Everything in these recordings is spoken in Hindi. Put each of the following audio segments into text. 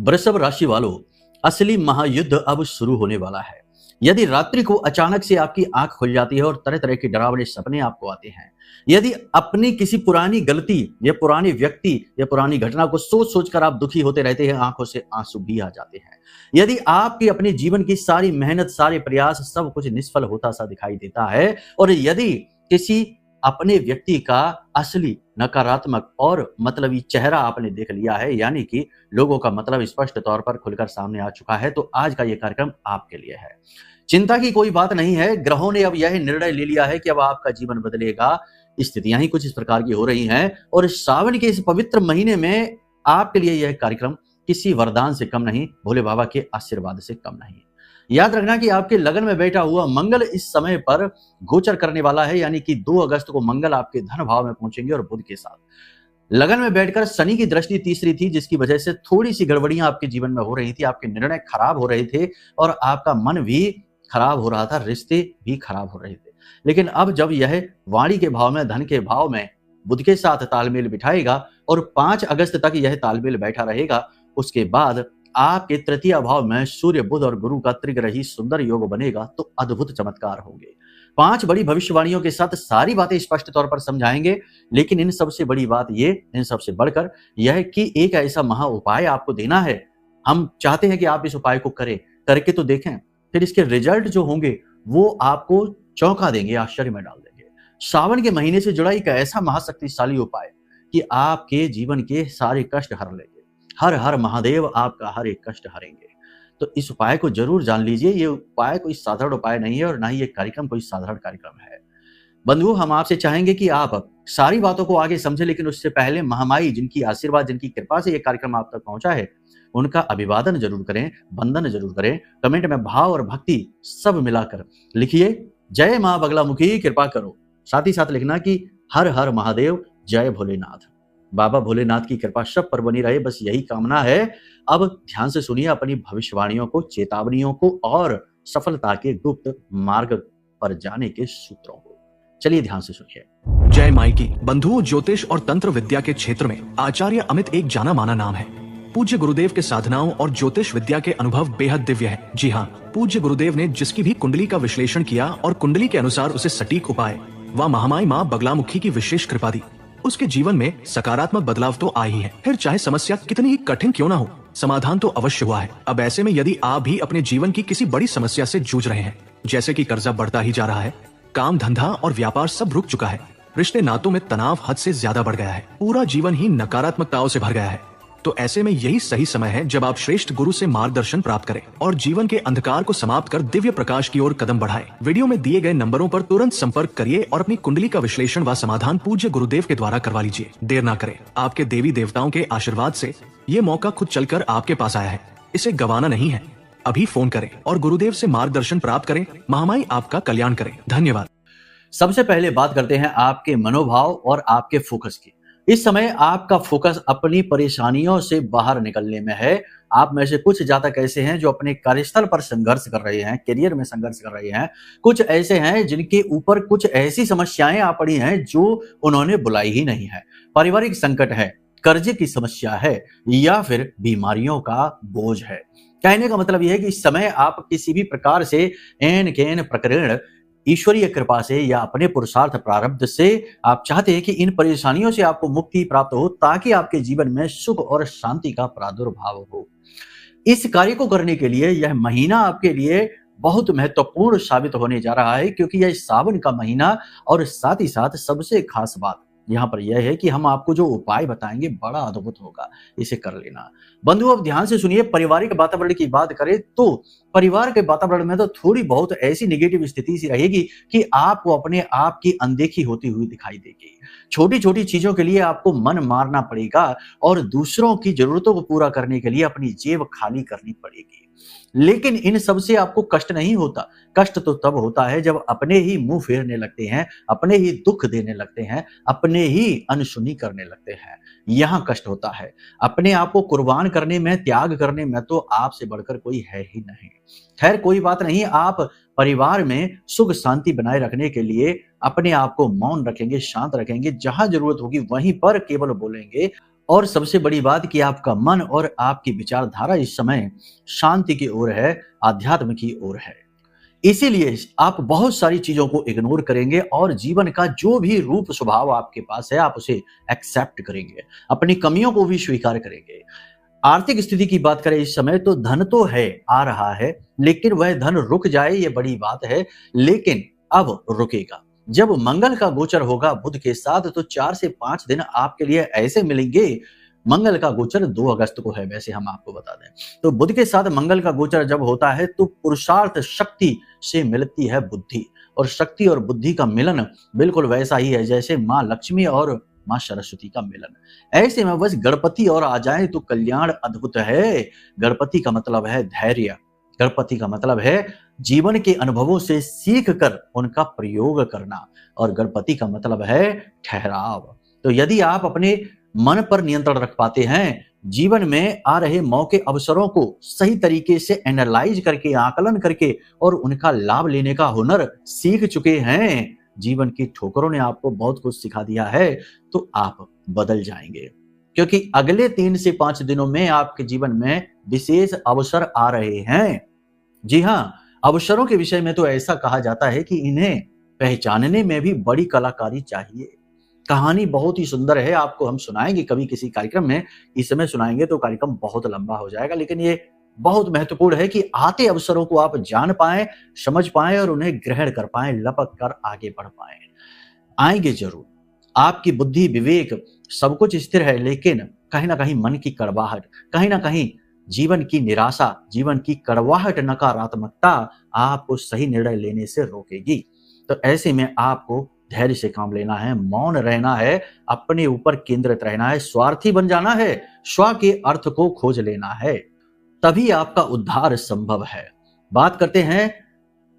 वृषभ राशि वालों, असली महायुद्ध अब शुरू होने वाला है। यदि रात्रि को अचानक से आपकी आंख खुल जाती है और तरह तरह के डरावने सपने आपको आते हैं, यदि अपनी किसी पुरानी गलती या पुराने व्यक्ति या पुरानी घटना को सोच सोच कर आप दुखी होते रहते हैं, आंखों से आंसू भी आ जाते हैं, यदि आपकी अपने जीवन की सारी मेहनत, सारे प्रयास, सब कुछ निष्फल होता सा दिखाई देता है, और यदि किसी अपने व्यक्ति का असली नकारात्मक और मतलबी चेहरा आपने देख लिया है, यानी कि लोगों का मतलब स्पष्ट तौर पर खुलकर सामने आ चुका है, तो आज का यह कार्यक्रम आपके लिए है। चिंता की कोई बात नहीं है। ग्रहों ने अब यह निर्णय ले लिया है कि अब आपका जीवन बदलेगा। स्थितियां ही कुछ इस प्रकार की हो रही हैं, और सावन के इस पवित्र महीने में आपके लिए यह कार्यक्रम किसी वरदान से कम नहीं, भोले बाबा के आशीर्वाद से कम नहीं। याद रखना कि आपके लगन में बैठा हुआ मंगल इस समय पर गोचर करने वाला है, यानी कि 2 अगस्त को मंगल आपके धन भाव में पहुंचेंगे और बुध के साथ। लगन में बैठकर शनि की दृष्टि तीसरी थी, जिसकी वजह से थोड़ी सी गड़बड़ियां आपके जीवन में हो रही थी, आपके निर्णय खराब हो रहे थे और आपका मन भी खराब हो रहा था, रिश्ते भी खराब हो रहे थे। लेकिन अब जब यह वाणी के भाव में, धन के भाव में बुध के साथ तालमेल बिठाएगा और 5 अगस्त तक यह तालमेल बैठा रहेगा, उसके बाद आपके तृतीय भाव में सूर्य, बुध और गुरु का त्रिग्रही सुंदर योग बनेगा, तो अद्भुत चमत्कार होंगे। 5 बड़ी भविष्यवाणियों के साथ सारी बातें स्पष्ट तौर पर समझाएंगे, लेकिन इन सबसे बड़ी बात इन सबसे बढ़कर यह कि एक ऐसा महा उपाय आपको देना है। हम चाहते हैं कि आप इस उपाय को करें, करके तो देखें, फिर इसके रिजल्ट जो होंगे वो आपको चौंका देंगे, आश्चर्य में डाल देंगे। सावन के महीने से जुड़ा एक ऐसा महाशक्तिशाली उपाय कि आपके जीवन के सारे कष्ट हर लेंगे। हर हर महादेव आपका हर एक कष्ट हरेंगे। तो इस उपाय को जरूर जान लीजिए। ये उपाय कोई साधारण उपाय नहीं है और ना ही ये कार्यक्रम कोई साधारण कार्यक्रम है। बंधुओं, हम आपसे चाहेंगे कि आप सारी बातों को आगे समझें, लेकिन उससे पहले महामाई जिनकी आशीर्वाद, जिनकी कृपा से ये कार्यक्रम आप तक पहुंचा है, उनका अभिवादन जरूर करें, वंदन जरूर करें। कमेंट में भाव और भक्ति सब मिलाकर लिखिए, जय मां बगलामुखी कृपा करो। साथ ही साथ लिखना कि हर हर महादेव, जय भोलेनाथ। बाबा भोलेनाथ की कृपा सब पर बनी रहे, बस यही कामना है। अब ध्यान से सुनिए अपनी भविष्यवाणियों को, चेतावनियों को और सफलता के गुप्त मार्ग पर जाने के सूत्रों को। चलिए ध्यान से सुनिए। जय माई की। बंधुओं, ज्योतिष और तंत्र विद्या के क्षेत्र में आचार्य अमित एक जाना माना नाम है। पूज्य गुरुदेव के साधनाओं और ज्योतिष विद्या के अनुभव बेहद दिव्य है। जी हाँ, पूज्य गुरुदेव ने जिसकी भी कुंडली का विश्लेषण किया और कुंडली के अनुसार उसे सटीक उपाय व महामाई माँ बगलामुखी की विशेष कृपा दी, उसके जीवन में सकारात्मक बदलाव तो आए ही है। फिर चाहे समस्या कितनी ही कठिन क्यों ना हो, समाधान तो अवश्य हुआ है। अब ऐसे में यदि आप भी अपने जीवन की किसी बड़ी समस्या से जूझ रहे हैं, जैसे कि कर्जा बढ़ता ही जा रहा है, काम धंधा और व्यापार सब रुक चुका है, रिश्ते नातों में तनाव हद से ज्यादा बढ़ गया है, पूरा जीवन ही नकारात्मकताओं से भर गया है, तो ऐसे में यही सही समय है जब आप श्रेष्ठ गुरु से मार्गदर्शन प्राप्त करें और जीवन के अंधकार को समाप्त कर दिव्य प्रकाश की ओर कदम बढ़ाएं। वीडियो में दिए गए नंबरों पर तुरंत संपर्क करिए और अपनी कुंडली का विश्लेषण व समाधान पूज्य गुरुदेव के द्वारा करवा लीजिए। देर ना करें। आपके देवी देवताओं के आशीर्वाद से ये मौका खुद चलकर आपके पास आया है, इसे गंवाना नहीं है। अभी फोन करें और गुरुदेव से मार्गदर्शन प्राप्त करें। महामाई आपका कल्याण करें। धन्यवाद। सबसे पहले बात करते हैं आपके मनोभाव और आपके फोकस की। इस समय आपका फोकस अपनी परेशानियों से बाहर निकलने में है। आप में से कुछ जातक ऐसे हैं जो अपने कार्यस्थल पर संघर्ष कर रहे हैं, करियर में संघर्ष कर रहे हैं। कुछ ऐसे हैं जिनके ऊपर कुछ ऐसी समस्याएं आ पड़ी हैं जो उन्होंने बुलाई ही नहीं है। पारिवारिक संकट है, कर्जे की समस्या है या फिर बीमारियों का बोझ है। कहने का मतलब यह है कि इस समय आप किसी भी प्रकार से एन केन प्रकरण ईश्वरीय कृपा से या अपने पुरुषार्थ प्रारब्ध से आप चाहते हैं कि इन परेशानियों से आपको मुक्ति प्राप्त हो, ताकि आपके जीवन में सुख और शांति का प्रादुर्भाव हो। इस कार्य को करने के लिए यह महीना आपके लिए बहुत महत्वपूर्ण साबित होने जा रहा है, क्योंकि यह सावन का महीना, और साथ ही साथ सबसे खास बात यहाँ पर यह है कि हम आपको जो उपाय बताएंगे बड़ा अद्भुत होगा, इसे कर लेना। बंधुओं, अब ध्यान से सुनिए। पारिवारिक वातावरण की बात करें तो परिवार के वातावरण में तो थोड़ी बहुत ऐसी नेगेटिव स्थिति सी रहेगी कि आपको अपने आप की अनदेखी होती हुई दिखाई देगी। छोटी छोटी चीजों के लिए आपको मन मारना पड़ेगा और दूसरों की जरूरतों को पूरा करने के लिए अपनी जेब खाली करनी पड़ेगी। लेकिन इन सब से आपको कष्ट नहीं होता। कष्ट तो तब होता है जब अपने ही मुंह फेरने लगते हैं, अपने ही दुख देने लगते हैं, अपने ही अनसुनी करने लगते हैं। यहां कष्ट होता है। अपने आप को कुर्बान करने में, त्याग करने में तो आपसे बढ़कर कोई है ही नहीं। खैर, कोई बात नहीं। आप परिवार में सुख शांति बनाए रखने के लिए अपने आप को मौन रखेंगे, शांत रखेंगे। जहां जरूरत होगी वहीं पर केवल बोलेंगे और सबसे बड़ी बात कि आपका मन और आपकी विचारधारा इस समय शांति की ओर है, आध्यात्म की ओर है। इसीलिए आप बहुत सारी चीजों को इग्नोर करेंगे और जीवन का जो भी रूप स्वभाव आपके पास है आप उसे एक्सेप्ट करेंगे, अपनी कमियों को भी स्वीकार करेंगे। आर्थिक स्थिति की बात करें इस समय तो धन तो है, आ रहा है, लेकिन वह धन रुक जाए ये बड़ी बात है, लेकिन अब रुकेगा। जब मंगल का गोचर होगा बुध के साथ तो 4 से 5 दिन आपके लिए ऐसे मिलेंगे। मंगल का गोचर 2 अगस्त को है, वैसे हम आपको बता दें। तो बुध के साथ मंगल का गोचर जब होता है तो पुरुषार्थ शक्ति से मिलती है बुद्धि, और शक्ति और बुद्धि का मिलन बिल्कुल वैसा ही है जैसे माँ लक्ष्मी और माँ सरस्वती का मिलन। ऐसे में बस गणपति और आ जाए तो कल्याण अद्भुत है। गणपति का मतलब है धैर्य, गणपति का मतलब है जीवन के अनुभवों से सीख कर उनका प्रयोग करना, और गणपति का मतलब है ठहराव। तो यदि आप अपने मन पर नियंत्रण रख पाते हैं, जीवन में आ रहे मौके अवसरों को सही तरीके से एनालाइज करके, आकलन करके और उनका लाभ लेने का हुनर सीख चुके हैं, जीवन की ठोकरों ने आपको बहुत कुछ सिखा दिया है, तो आप बदल जाएंगे। क्योंकि अगले 3 से 5 दिनों में आपके जीवन में विशेष अवसर आ रहे हैं। जी हाँ, अवसरों के विषय में तो ऐसा कहा जाता है कि इन्हें पहचानने में भी बड़ी कलाकारी चाहिए। कहानी बहुत ही सुंदर है, आपको हम सुनाएंगे कभी किसी कार्यक्रम में। इस समय सुनाएंगे तो कार्यक्रम बहुत लंबा हो जाएगा, लेकिन ये बहुत महत्वपूर्ण है कि आते अवसरों को आप जान पाएं, समझ पाएं और उन्हें ग्रहण कर पाएं, लपक कर आगे बढ़ पाएं। आएंगे जरूर। आपकी बुद्धि, विवेक सब कुछ स्थिर है, लेकिन कहीं ना कहीं मन की कड़वाहट, कहीं ना कहीं जीवन की निराशा, जीवन की कड़वाहट, नकारात्मकता आपको सही निर्णय लेने से रोकेगी। तो ऐसे में आपको धैर्य से काम लेना है, मौन रहना है, अपने ऊपर केंद्रित रहना है, स्वार्थी बन जाना है, स्व के अर्थ को खोज लेना है, तभी आपका उद्धार संभव है। बात करते हैं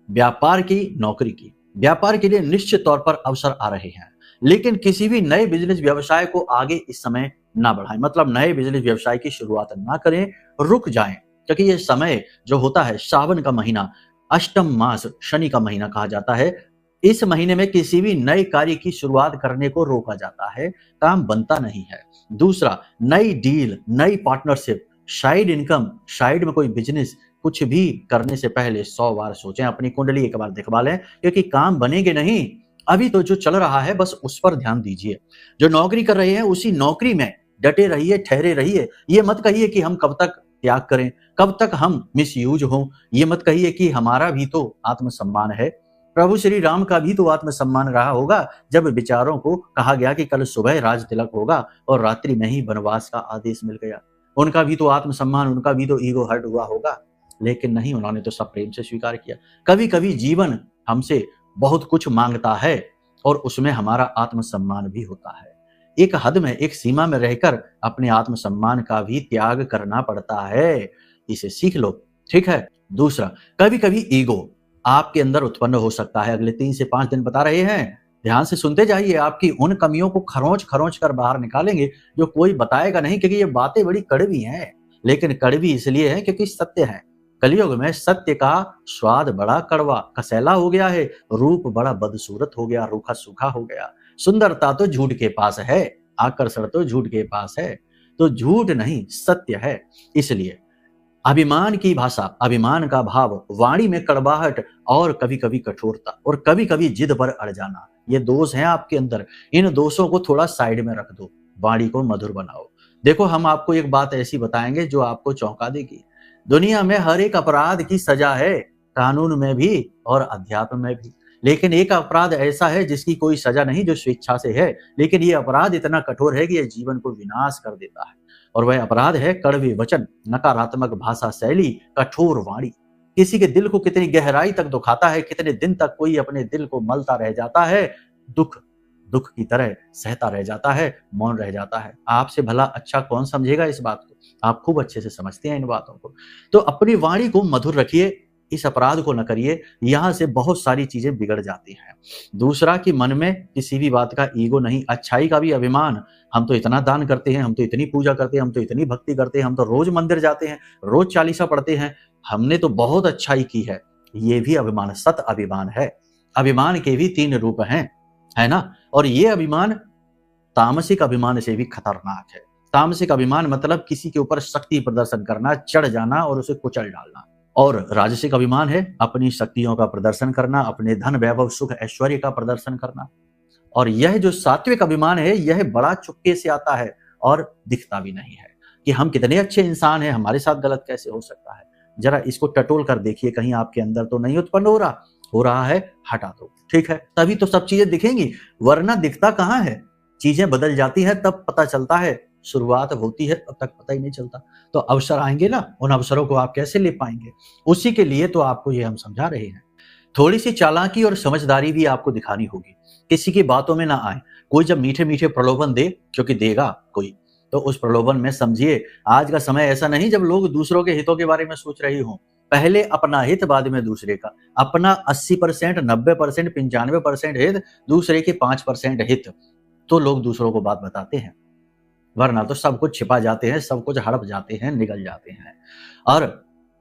व्यापार की, नौकरी की। व्यापार के लिए निश्चित तौर पर अवसर आ रहे हैं, लेकिन किसी भी नए बिजनेस व्यवसाय को आगे इस समय ना बढ़ाएं, मतलब नए बिजनेस व्यवसाय की शुरुआत ना करें, रुक जाएं। क्योंकि ये समय जो होता है सावन का महीना, अष्टम मास, शनि का महीना कहा जाता है। इस महीने में किसी भी नए कार्य की शुरुआत करने को रोका जाता है, काम बनता नहीं है। दूसरा, नई डील, नई पार्टनरशिप, साइड इनकम, साइड में कोई बिजनेस, कुछ भी करने से पहले 100 बार सोचें, अपनी कुंडली एक बार दिखवा लें, क्योंकि काम बनेंगे नहीं। अभी तो जो चल रहा है बस उस पर ध्यान दीजिए। जो नौकरी कर रहे हैं उसी नौकरी में डटे रहिए, ठहरे रहिए। ये मत कहिए कि हम कब तक त्याग करें, कब तक हम मिसयूज हों। ये मत कहिए कि हमारा भी तो आत्मसम्मान है। प्रभु श्री राम का भी तो आत्मसम्मान रहा होगा जब विचारों को कहा गया कि कल सुबह राज तिलक होगा और रात्रि में ही वनवास का आदेश मिल गया। उनका भी तो आत्मसम्मान, उनका भी तो ईगो हर्ट हुआ होगा, लेकिन नहीं, उन्होंने तो सब प्रेम से स्वीकार किया। कभी कभी जीवन हमसे बहुत कुछ मांगता है और उसमें हमारा आत्मसम्मान भी होता है। एक हद में, एक सीमा में रहकर अपने आत्मसम्मान का भी त्याग करना पड़ता है। इसे सीख लो, ठीक है। दूसरा, कभी कभी ईगो आपके अंदर उत्पन्न हो सकता है। अगले 3 से 5 दिन बता रहे हैं, ध्यान से सुनते जाइए। आपकी उन कमियों को खरोंच खरोंच कर बाहर निकालेंगे जो कोई बताएगा नहीं, क्योंकि ये बातें बड़ी कड़वी हैं, लेकिन कड़वी इसलिए है क्योंकि सत्य है। कलयुग में सत्य का स्वाद बड़ा कड़वा, कसैला हो गया है, रूप बड़ा बदसूरत हो गया, रूखा सूखा हो गया। सुंदरता तो झूठ के पास है, आकर्षण तो झूठ के पास है, तो झूठ नहीं सत्य है। इसलिए अभिमान की भाषा, अभिमान का भाव, वाणी में कड़वाहट और कभी कभी कठोरता और कभी कभी जिद पर अड़ जाना, ये दोष हैं आपके अंदर। इन दोषों को थोड़ा साइड में रख दो, वाणी को मधुर बनाओ। देखो, हम आपको एक बात ऐसी बताएंगे जो आपको चौंका देगी। दुनिया में हर एक अपराध की सजा है, कानून में भी और अध्यात्म में भी। लेकिन एक अपराध ऐसा है जिसकी कोई सजा नहीं, जो स्वेच्छा से है, लेकिन ये अपराध इतना कठोर है कि यह जीवन को विनाश कर देता है। और वह अपराध है कड़वे वचन, नकारात्मक भाषा शैली, कठोर वाणी। किसी के दिल को कितनी गहराई तक दुखाता है, कितने दिन तक कोई अपने दिल को मलता रह जाता है, दुख दुख की तरह सहता रह जाता है, मौन रह जाता है। आपसे भला अच्छा कौन समझेगा इस बात को? आप खूब अच्छे से समझते हैं इन बातों को। तो अपनी वाणी को मधुर रखिए, इस अपराध को न करिए, यहां से बहुत सारी चीजें बिगड़ जाती हैं। दूसरा कि मन में किसी भी बात का ईगो नहीं, अच्छाई का भी अभिमान। हम तो इतना दान करते हैं, हम तो इतनी पूजा करते हैं, हम तो इतनी भक्ति करते हैं, हम तो रोज मंदिर जाते हैं, रोज चालीसा पढ़ते हैं, हमने तो बहुत अच्छाई की है। ये भी अभिमान, सत अभिमान है। अभिमान के भी 3 रूप हैं, है ना। और ये अभिमान तामसिक अभिमान से भी खतरनाक है। तामसिक अभिमान मतलब किसी के ऊपर शक्ति प्रदर्शन करना, चढ़ जाना और उसे कुचल डालना। और राजसिक अभिमान है अपनी शक्तियों का प्रदर्शन करना, अपने धन वैभव सुख ऐश्वर्य का प्रदर्शन करना। और यह जो सात्विक अभिमान है यह बड़ा चुपके से आता है और दिखता भी नहीं है कि हम कितने अच्छे इंसान हैं, हमारे साथ गलत कैसे हो सकता है। जरा इसको टटोल कर देखिए, कहीं आपके अंदर तो नहीं उत्पन्न हो रहा है, हटा दो, ठीक है, तभी तो सब चीजें दिखेंगी, वरना दिखता कहाँ है। चीजें बदल जाती है तब पता चलता है, शुरुआत होती है तब तक पता ही नहीं चलता। तो अवसर आएंगे ना, उन अवसरों को आप कैसे ले पाएंगे, उसी के लिए तो आपको ये हम समझा रहे हैं। थोड़ी सी चालाकी और समझदारी भी आपको दिखानी होगी, किसी की बातों में ना आए। कोई जब मीठे मीठे प्रलोभन दे, क्योंकि देगा कोई, तो उस प्रलोभन में समझिए आज का समय ऐसा नहीं जब लोग दूसरों के हितों के बारे में सोच रही हों। पहले अपना हित, बाद में दूसरे का। अपना 80%, 90%, 95% हित, दूसरे के 5% हित, तो लोग दूसरों को बात बताते हैं। वरना तो सब कुछ छिपा जाते हैं, सब कुछ हड़प जाते हैं, निगल जाते हैं। और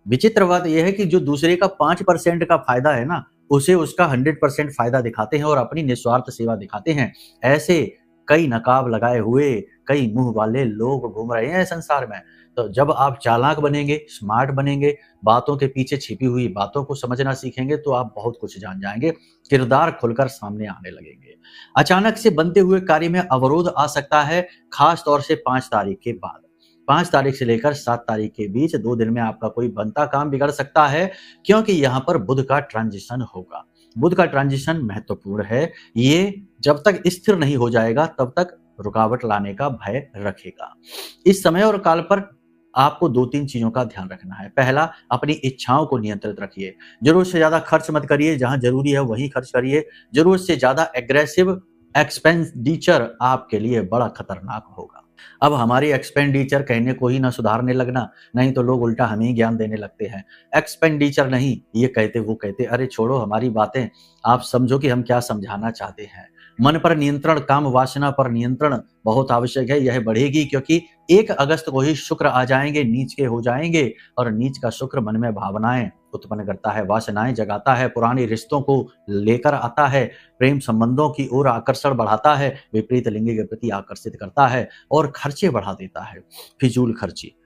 विचित्र बात यह है कि जो दूसरे का 5% का फायदा है ना, उसे उसका 100% फायदा दिखाते हैं और अपनी निस्वार्थ सेवा दिखाते हैं। ऐसे कई नकाब लगाए हुए, कई मुंह वाले लोग घूम रहे हैं संसार में। तो जब आप चालाक बनेंगे, स्मार्ट बनेंगे, बातों के पीछे छिपी हुई बातों को समझना सीखेंगे, तो आप बहुत कुछ जान जाएंगे, किरदार खुलकर सामने आने लगेंगे। अचानक से बनते हुए कार्य में अवरोध आ सकता है, खास तौर से 5 तारीख के बाद। 5 तारीख से लेकर 7 तारीख के बीच 2 दिन में आपका कोई बनता काम बिगड़ सकता है, क्योंकि यहाँ पर बुध का ट्रांजिशन होगा। बुध का ट्रांजिशन महत्वपूर्ण है, ये जब तक स्थिर नहीं हो जाएगा तब तक रुकावट लाने का भय रखेगा। इस समय और काल पर आपको 2-3 चीजों का ध्यान रखना है। पहला, अपनी इच्छाओं को नियंत्रित रखिए। जरूरत से ज्यादा खर्च मत करिए, जहां जरूरी है वहीं खर्च करिए। जरूरत से ज्यादा एग्रेसिव एक्सपेंडिचर आपके लिए बड़ा खतरनाक होगा। अब हमारी एक्सपेंडिचर कहने को ही ना सुधारने लगना, नहीं तो लोग उल्टा हमें ही ज्ञान देने लगते हैं। एक्सपेंडिचर नहीं, ये कहते वो कहते, अरे छोड़ो हमारी बातें, आप समझो कि हम क्या समझाना चाहते हैं। मन पर नियंत्रण, काम वासना पर नियंत्रण बहुत आवश्यक है। यह बढ़ेगी क्योंकि 1 अगस्त को ही शुक्र आ जाएंगे, नीच के हो जाएंगे, और नीच का शुक्र मन में भावनाएं उत्पन्न करता है, वासनाएं जगाता है, पुराने रिश्तों को लेकर आता है, प्रेम संबंधों की ओर आकर्षण बढ़ाता है, विपरीत लिंग के प्रति आकर्षित करता है और खर्चे बढ़ा देता है। फिजूल खर्ची,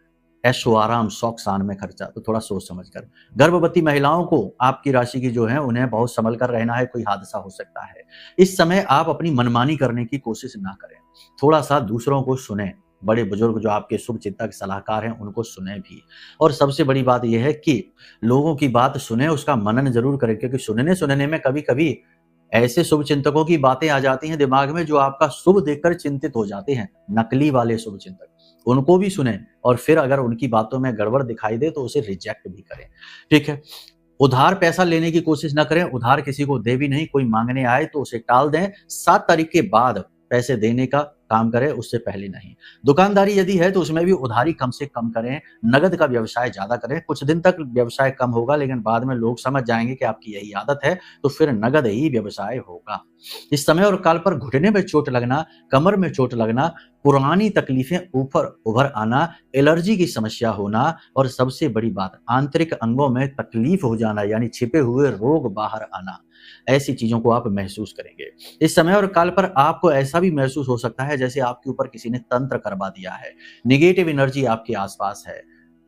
ऐशो आराम, शौक शान में खर्चा, तो थोड़ा सोच समझ कर। गर्भवती महिलाओं को आपकी राशि की जो है उन्हें बहुत संभल कर रहना है, कोई हादसा हो सकता है। इस समय आप अपनी मनमानी करने की कोशिश ना करें, थोड़ा सा दूसरों को सुने। बड़े बुजुर्ग जो आपके शुभ चिंतक सलाहकार हैं उनको सुने भी। और सबसे बड़ी बात यह है कि लोगों की बात सुने, उसका मनन जरूर करें, क्योंकि सुनने में कभी कभी ऐसे शुभ चिंतकों की बातें आ जाती हैं दिमाग में जो आपका शुभ देखकर चिंतित हो जाते हैं। नकली वाले शुभ चिंतक, उनको भी सुने और फिर अगर उनकी बातों में गड़बड़ दिखाई दे तो उसे रिजेक्ट भी करें, ठीक है। उधार पैसा लेने की कोशिश ना करें, उधार किसी को दे भी नहीं। कोई मांगने आए तो उसे टाल दें। 7 तारीख के बाद पैसे देने का काम करें, उससे पहले नहीं। दुकानदारी यदि है तो उसमें भी उधारी कम से कम करें, नगद का व्यवसाय ज्यादा करें। कुछ दिन तक व्यवसाय कम होगा, लेकिन बाद में लोग समझ जाएंगे कि आपकी यही आदत है, तो फिर नगद ही व्यवसाय होगा। इस समय और काल पर घुटने में चोट लगना, कमर में चोट लगना, पुरानी तकलीफें ऊपर उभर आना, एलर्जी की समस्या होना, और सबसे बड़ी बात आंतरिक अंगों में तकलीफ हो जाना, यानी छिपे हुए रोग बाहर आना, ऐसी चीजों को आप महसूस करेंगे। इस समय और काल पर आपको ऐसा भी महसूस हो सकता है जैसे आपके ऊपर किसी ने तंत्र करवा दिया है, निगेटिव एनर्जी आपके आसपास है।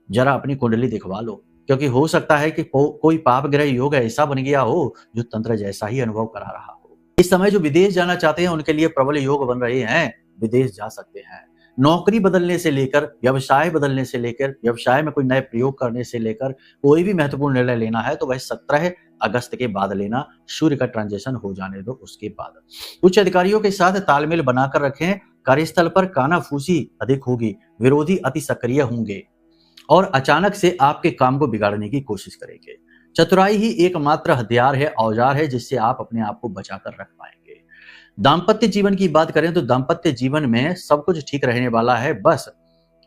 जरा अपनी कुंडली दिखवा लो, क्योंकि हो सकता है कि कोई पाप ग्रह योग ऐसा बन गया हो जो तंत्र जैसा ही अनुभव करा रहा हो। इस समय जो विदेश जाना चाहते हैं उनके लिए प्रबल योग बन रहे हैं, विदेश जा सकते हैं। नौकरी बदलने से लेकर, व्यवसाय बदलने से लेकर, व्यवसाय में कोई नए प्रयोग करने से लेकर, कोई भी महत्वपूर्ण निर्णय लेना है तो वह 17 अगस्त के बाद लेना। सूर्य का ट्रांजिशन हो जाने दो उसके बाद। उच्च अधिकारियों के साथ तालमेल बनाकर रखें। कार्यस्थल पर कानाफूसी अधिक होगी, विरोधी अति सक्रिय होंगे और अचानक से आपके काम को बिगाड़ने की कोशिश करेंगे। चतुराई ही एकमात्र हथियार है, औजार है, जिससे आप अपने आप को बचाकर रख पाएंगे। दाम्पत्य जीवन की बात करें तो दाम्पत्य जीवन में सब कुछ ठीक रहने वाला है, बस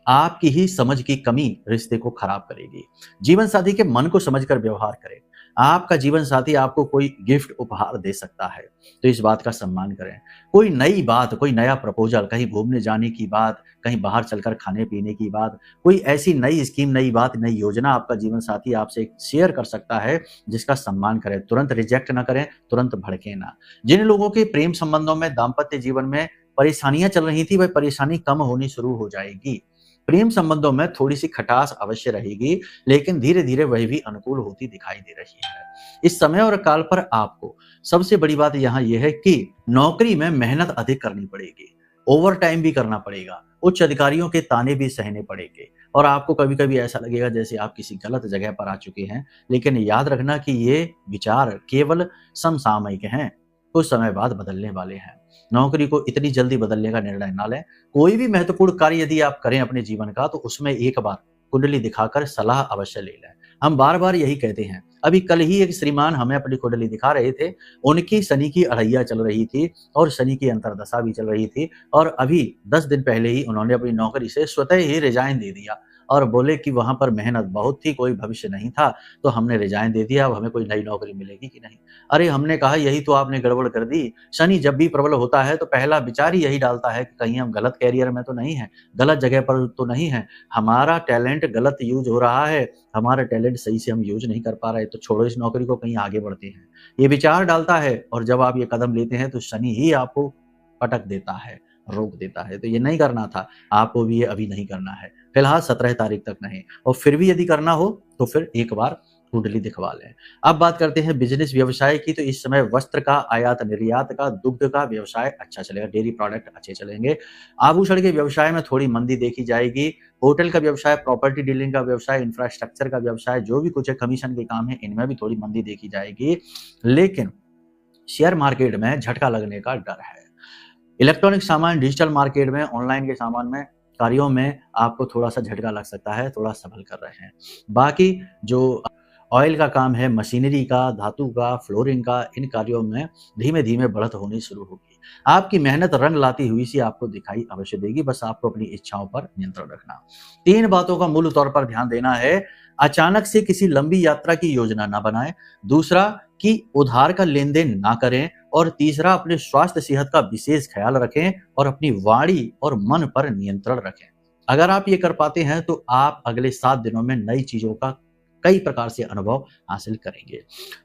आपकी ही समझ की कमी रिश्ते को खराब करेगी। जीवन साथी के मन को समझकर व्यवहार करें। आपका जीवन साथी आपको कोई गिफ्ट उपहार दे सकता है, तो इस बात का सम्मान करें। कोई नई बात, कोई नया प्रपोजल, कहीं घूमने जाने की बात, कहीं बाहर चलकर खाने पीने की बात, कोई ऐसी नई स्कीम, नई बात, नई योजना आपका जीवन साथी आपसे शेयर कर सकता है, जिसका सम्मान करें। तुरंत रिजेक्ट ना करें, तुरंत भड़के ना। जिन लोगों के प्रेम संबंधों में, दाम्पत्य जीवन में परेशानियां चल रही थी वह परेशानी कम होनी शुरू हो जाएगी। प्रेम संबंधों में थोड़ी सी खटास अवश्य रहेगी, लेकिन धीरे धीरे वह भी अनुकूल होती दिखाई दे रही है। इस समय और काल पर आपको सबसे बड़ी बात यहाँ यह है कि नौकरी में मेहनत अधिक करनी पड़ेगी, ओवर टाइम भी करना पड़ेगा, उच्च अधिकारियों के ताने भी सहने पड़ेंगे और आपको कभी कभी ऐसा लगेगा जैसे आप किसी गलत जगह पर आ चुके हैं। लेकिन याद रखना कि ये विचार केवल समसामयिक हैं, कुछ समय बाद बदलने वाले हैं। नौकरी को इतनी जल्दी बदलने का निर्णय ना लें। कोई भी महत्वपूर्ण कार्य यदि आप करें अपने जीवन का, तो उसमें एक बार कुंडली दिखाकर सलाह अवश्य ले लें। हम बार बार यही कहते हैं। अभी कल ही एक श्रीमान हमें अपनी कुंडली दिखा रहे थे, उनकी शनि की अढ़ैया चल रही थी और शनि की अंतर्दशा भी चल रही थी और अभी 10 दिन पहले ही उन्होंने अपनी नौकरी से स्वतः ही रिजाइन दे दिया और बोले कि वहां पर मेहनत बहुत थी, कोई भविष्य नहीं था, तो हमने रिजाइन दे दिया, अब हमें कोई नई नौकरी मिलेगी कि नहीं। अरे हमने कहा यही तो आपने गड़बड़ कर दी। शनि जब भी प्रबल होता है तो पहला विचार ही यही डालता है कि कहीं हम गलत कैरियर में तो नहीं है, गलत जगह पर तो नहीं है, हमारा टैलेंट गलत यूज हो रहा है, हमारा टैलेंट सही से हम यूज नहीं कर पा रहे, तो छोड़ो इस नौकरी को, कहीं आगे बढ़ते हैं। ये विचार डालता है और जब आप ये कदम लेते हैं तो शनि ही आपको पटक देता है, रोक देता है। तो ये नहीं करना था आपको, भी ये अभी नहीं करना है, फिलहाल 17 तारीख तक नहीं, और फिर भी यदि करना हो तो फिर एक बार कुंडली दिखवा लें। अब बात करते हैं बिजनेस व्यवसाय की। तो इस समय वस्त्र का, आयात निर्यात का, दुग्ध का व्यवसाय अच्छा चलेगा, डेयरी प्रोडक्ट अच्छे चलेंगे। आभूषण के व्यवसाय में थोड़ी मंदी देखी जाएगी। होटल का व्यवसाय, प्रॉपर्टी डीलिंग का व्यवसाय, इंफ्रास्ट्रक्चर का व्यवसाय, जो भी कुछ है कमीशन के काम है, इनमें भी थोड़ी मंदी देखी जाएगी। लेकिन शेयर मार्केट में झटका लगने का डर है। इलेक्ट्रॉनिक सामान, डिजिटल मार्केट में, ऑनलाइन के सामान में, कार्यों में आपको थोड़ा सा झटका लग सकता है, थोड़ा संभल कर रहे हैं। बाकी जो ऑयल का काम है, मशीनरी का, धातु का, फ्लोरिंग का, इन कार्यों में धीमे धीमे बढ़त होनी शुरू होगी। आपकी मेहनत रंग लाती हुई सी आपको दिखाई अवश्य देगी, बस आपको अपनी इच्छाओं पर नियंत्रण रखना। 3 बातों का मूल तौर पर ध्यान देना है। अचानक से किसी लंबी यात्रा की योजना ना बनाएं। दूसरा कि उधार का लेन देन ना करें। और तीसरा, अपने स्वास्थ्य सेहत का विशेष ख्याल रखें और अपनी वाणी और मन पर नियंत्रण रखें। अगर आप ये कर पाते हैं तो आप अगले 7 दिनों में नई चीजों का कई प्रकार से अनुभव हासिल करेंगे।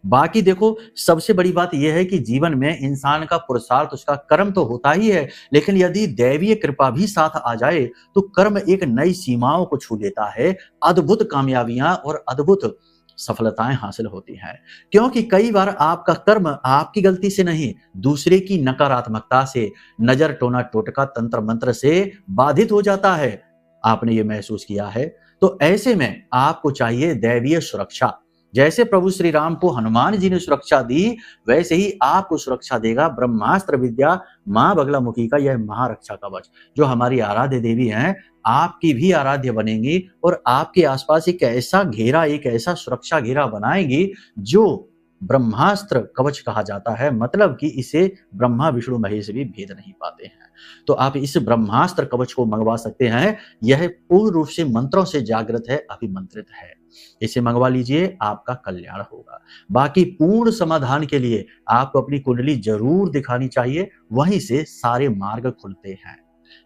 बाकी देखो, सबसे बड़ी बात यह है कि जीवन में इंसान का पुरुषार्थ, उसका कर्म तो होता ही है, लेकिन यदि दैवीय कृपा भी साथ आ जाए तो कर्म एक नई सीमाओं को छू लेता है, अद्भुत कामयाबियां और अद्भुत सफलताएं हासिल होती हैं। क्योंकि कई बार आपका कर्म आपकी गलती से नहीं, दूसरे की नकारात्मकता से, नजर, टोना, टोटका, तंत्र मंत्र से बाधित हो जाता है। आपने ये महसूस किया है? तो ऐसे में आपको चाहिए दैवीय सुरक्षा। जैसे प्रभु श्री राम को हनुमान जी ने सुरक्षा दी, वैसे ही आपको सुरक्षा देगा ब्रह्मास्त्र विद्या मां बगलामुखी का यह महारक्षा कवच, जो हमारी आराध्य देवी हैं, आपकी भी आराध्य बनेंगी और आपके आसपास एक ऐसा घेरा, एक ऐसा सुरक्षा घेरा बनाएंगी जो ब्रह्मास्त्र कवच कहा जाता है। मतलब कि इसे ब्रह्मा विष्णु महेश भी भेद नहीं पाते हैं। तो आप इस ब्रह्मास्त्र कवच को मंगवा सकते हैं। यह पूर्ण रूप से मंत्रों से जागृत है, अभिमंत्रित है। इसे मंगवा लीजिए, आपका कल्याण होगा। बाकी पूर्ण समाधान के लिए आपको अपनी कुंडली जरूर दिखानी चाहिए, वहीं से सारे मार्ग खुलते हैं।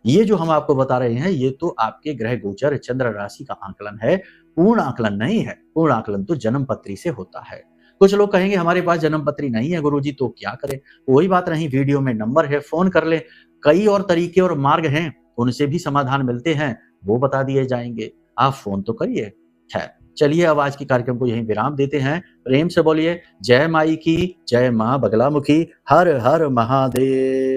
ये जो हम आपको बता रहे हैं, ये तो आपके ग्रह गोचर, चंद्र राशि का आकलन है, पूर्ण आकलन नहीं है। पूर्ण आकलन तो जन्म पत्री से होता है। कुछ लोग कहेंगे हमारे पास जन्म पत्री नहीं है गुरुजी, तो क्या करें? कोई बात नहीं, वीडियो में नंबर है, फोन कर ले। कई और तरीके और मार्ग हैं, उनसे भी समाधान मिलते हैं, वो बता दिए जाएंगे। आप फोन तो करिए। खैर, चलिए अब आज के कार्यक्रम को यहीं विराम देते हैं। प्रेम से बोलिए जय माई की, जय मां बगलामुखी, हर हर महादेव।